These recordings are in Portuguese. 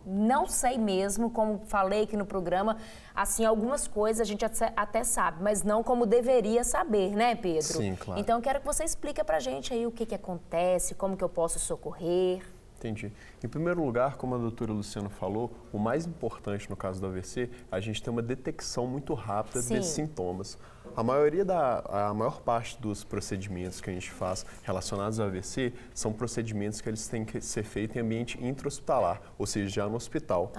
Não sei mesmo, como falei aqui no programa, assim, algumas coisas a gente até sabe, mas não como deveria saber, né, Pedro? Sim, claro. Então, eu quero que você explique pra gente aí o que acontece, como que eu posso socorrer. Entendi. Em primeiro lugar, como a doutora Luciana falou, o mais importante no caso do AVC é a gente ter uma detecção muito rápida desses sintomas. A maior parte dos procedimentos que a gente faz relacionados ao AVC são procedimentos que eles têm que ser feitos em ambiente intra-hospitalar, ou seja, já no hospital.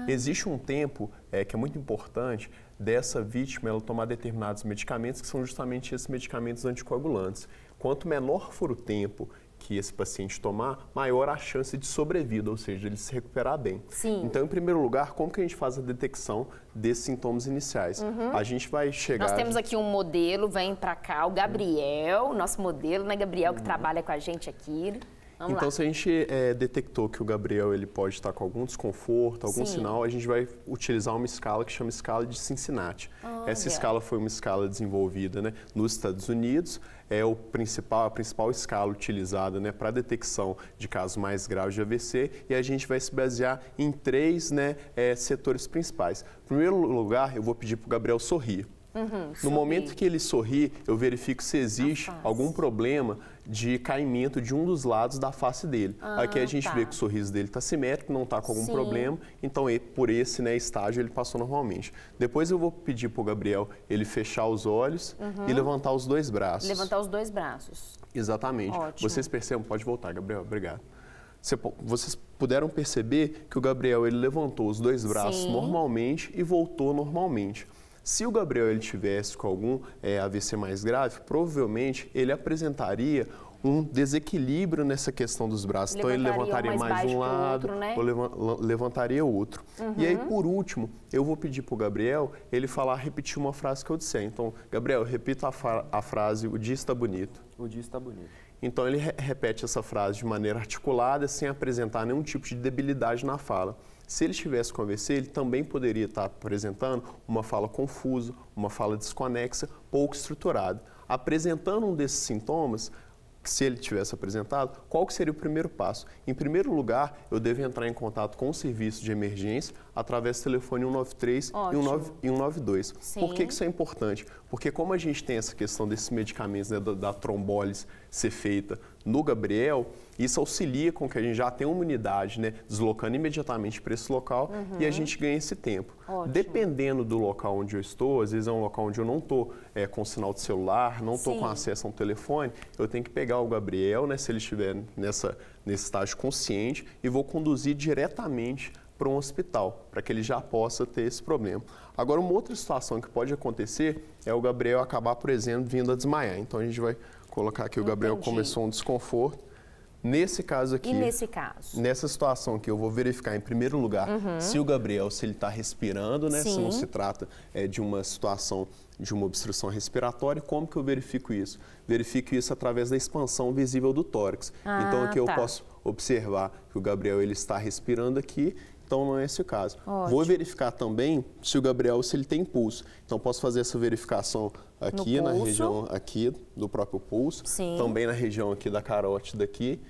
Existe um tempo que é muito importante dessa vítima ela tomar determinados medicamentos que são justamente esses medicamentos anticoagulantes. Quanto menor for o tempo que esse paciente tomar, maior a chance de sobrevida, ou seja, ele se recuperar bem. Sim. Então, em primeiro lugar, como que a gente faz a detecção desses sintomas iniciais? A gente vai chegar... Nós temos aqui um modelo, vem pra cá, o Gabriel, nosso modelo, né, Gabriel, que trabalha com a gente aqui. Vamos então, lá. se a gente detectou que o Gabriel ele pode estar com algum desconforto, algum sinal, a gente vai utilizar uma escala que chama escala de Cincinnati. Essa escala foi uma escala desenvolvida, né, nos Estados Unidos, é a principal escala utilizada, né, para a detecção de casos mais graves de AVC, e a gente vai se basear em 3, né, setores principais. Em primeiro lugar, eu vou pedir para o Gabriel sorrir. No momento que ele sorri, eu verifico se existe algum problema de caimento de um dos lados da face dele. Aqui a gente vê que o sorriso dele está simétrico, não está com algum problema, então por esse, né, estágio ele passou normalmente. Depois eu vou pedir para o Gabriel ele fechar os olhos e levantar os 2 braços. Levantar os 2 braços. Exatamente. Ótimo. Vocês percebem? Pode voltar, Gabriel. Obrigado. Vocês puderam perceber que o Gabriel ele levantou os 2 braços normalmente e voltou normalmente. Se o Gabriel ele tivesse com algum AVC mais grave, provavelmente ele apresentaria um desequilíbrio nessa questão dos braços. Então, ele levantaria mais de um lado, outro, né? ou levantaria outro. E aí, por último, eu vou pedir para o Gabriel ele repetir uma frase que eu disser. Então, Gabriel, repita a frase, o dia está bonito. O dia está bonito. Então, ele repete essa frase de maneira articulada, sem apresentar nenhum tipo de debilidade na fala. Se ele estivesse com AVC, ele também poderia estar apresentando uma fala confusa, uma fala desconexa, pouco estruturada. Apresentando um desses sintomas, se ele tivesse apresentado, qual que seria o primeiro passo? Em primeiro lugar, eu devo entrar em contato com o serviço de emergência através do telefone 193 e 192. Por que isso é importante? Porque como a gente tem essa questão desses medicamentos, né, da trombólise ser feita no Gabriel, isso auxilia com que a gente já tenha uma unidade, né, deslocando imediatamente para esse local e a gente ganha esse tempo. Dependendo do local onde eu estou, às vezes é um local onde eu não estou com sinal de celular, não estou com acesso a um telefone, eu tenho que pegar o Gabriel, né, se ele estiver nesse estágio consciente, e vou conduzir diretamente para um hospital, para que ele já possa ter esse problema. Agora, uma outra situação que pode acontecer é o Gabriel acabar, por exemplo, vindo a desmaiar. Então, a gente vai colocar aqui, o Gabriel começou um desconforto. Nesse caso aqui, e nesse caso? Nessa situação aqui, eu vou verificar em primeiro lugar se o Gabriel, se ele está respirando, né? Se não se trata de uma situação de uma obstrução respiratória. Como que eu verifico isso? Verifico isso através da expansão visível do tórax. Então aqui eu posso observar que o Gabriel ele está respirando aqui. Então, não é esse o caso. Vou verificar também se o Gabriel se ele tem pulso. Então, posso fazer essa verificação aqui na região aqui do próprio pulso. Também na região aqui da carótida aqui.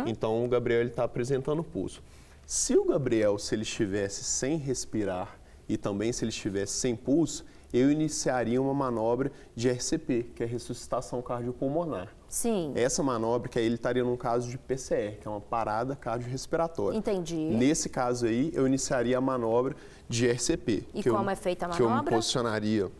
Então, o Gabriel está apresentando pulso. Se o Gabriel, se ele estivesse sem respirar e também se ele estivesse sem pulso, eu iniciaria uma manobra de RCP, que é ressuscitação cardiopulmonar. Essa manobra, que aí ele estaria num caso de PCR, que é uma parada cardiorrespiratória. Entendi. Nesse caso aí, eu iniciaria a manobra de RCP. E como é feita a manobra? Que eu me posicionaria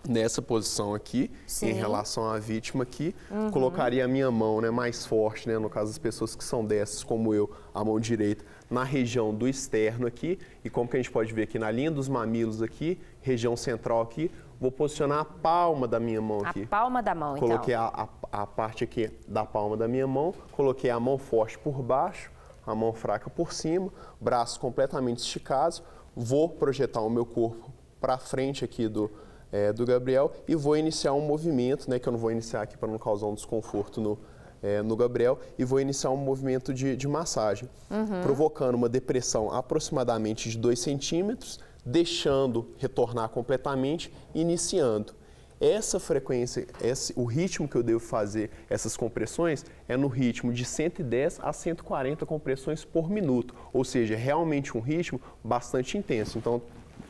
nessa posição aqui, em relação à vítima aqui, colocaria a minha mão, né, mais forte, né, no caso das pessoas que são dessas, como eu, a mão direita, na região do externo aqui, e como que a gente pode ver aqui, na linha dos mamilos aqui, região central aqui, vou posicionar a palma da minha mão aqui. A palma da mão, então. Coloquei a parte aqui da palma da minha mão, coloquei a mão forte por baixo, a mão fraca por cima, braços completamente esticados, vou projetar o meu corpo para frente aqui do Gabriel e vou iniciar um movimento, né, que eu não vou iniciar aqui para não causar um desconforto no Gabriel, e vou iniciar um movimento de massagem, provocando uma depressão aproximadamente de 2 centímetros, deixando retornar completamente, iniciando. essa frequência, o ritmo que eu devo fazer essas compressões é no ritmo de 110 a 140 compressões por minuto, ou seja, realmente um ritmo bastante intenso. Então,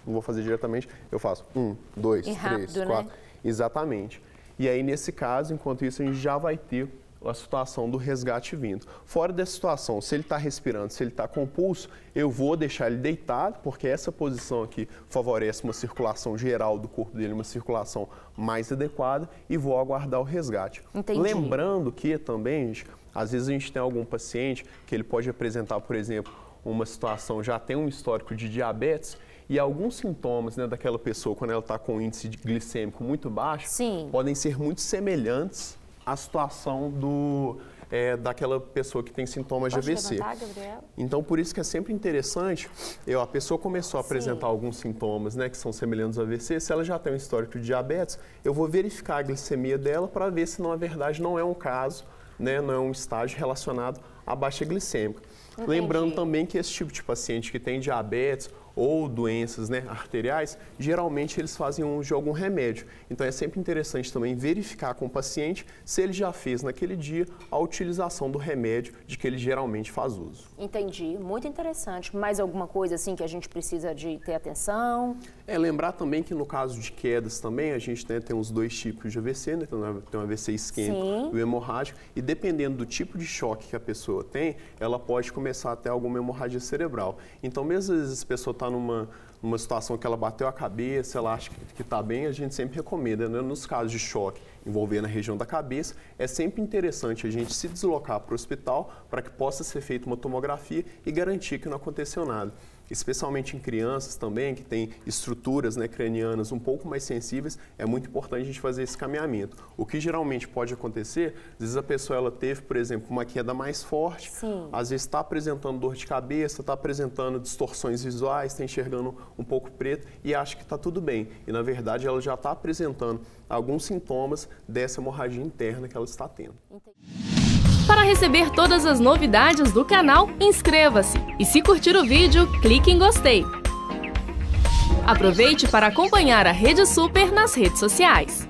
não vou fazer diretamente, eu faço 1, 2, 3, 4, exatamente. E aí, nesse caso, enquanto isso, a gente já vai ter a situação do resgate vindo. Fora dessa situação, se ele está respirando, se ele está com pulso, eu vou deixar ele deitado, porque essa posição aqui favorece uma circulação geral do corpo dele, uma circulação mais adequada, e vou aguardar o resgate. Entendi. Lembrando que também, gente, às vezes a gente tem algum paciente que ele pode apresentar, por exemplo, uma situação, já tem um histórico de diabetes, e alguns sintomas, né, daquela pessoa, quando ela está com índice glicêmico muito baixo, podem ser muito semelhantes à situação daquela pessoa que tem sintomas de AVC. Então, por isso que é sempre interessante, a pessoa começou a apresentar alguns sintomas, né, que são semelhantes ao AVC, se ela já tem um histórico de diabetes, eu vou verificar a glicemia dela para ver se, na verdade, não é um caso, né, não é um estágio relacionado à baixa glicêmica. Entendi. Lembrando também que esse tipo de paciente que tem diabetes ou doenças, né, arteriais, geralmente eles fazem uso de algum remédio. Então é sempre interessante também verificar com o paciente se ele já fez naquele dia a utilização do remédio de que ele geralmente faz uso. Entendi, muito interessante. Mais alguma coisa assim que a gente precisa de ter atenção? Lembrar também que no caso de quedas também, a gente, né, tem os dois tipos de AVC, né, tem um AVC isquêmico e o hemorrágico, e dependendo do tipo de choque que a pessoa tem, ela pode começar a ter alguma hemorragia cerebral. Então, mesmo às vezes a pessoa está numa situação que ela bateu a cabeça, ela acha que está bem, a gente sempre recomenda, né? Nos casos de choque envolvendo a região da cabeça, é sempre interessante a gente se deslocar para o hospital para que possa ser feita uma tomografia e garantir que não aconteceu nada. Especialmente em crianças também, que têm estruturas, né, cranianas um pouco mais sensíveis, é muito importante a gente fazer esse caminhamento. O que geralmente pode acontecer, às vezes a pessoa ela teve, por exemplo, uma queda mais forte, às vezes está apresentando dor de cabeça, está apresentando distorções visuais, está enxergando um pouco preto e acha que está tudo bem. E, na verdade, ela já está apresentando alguns sintomas dessa hemorragia interna que ela está tendo. Para receber todas as novidades do canal, inscreva-se e, se curtir o vídeo, clique em gostei. Aproveite para acompanhar a Rede Super nas redes sociais.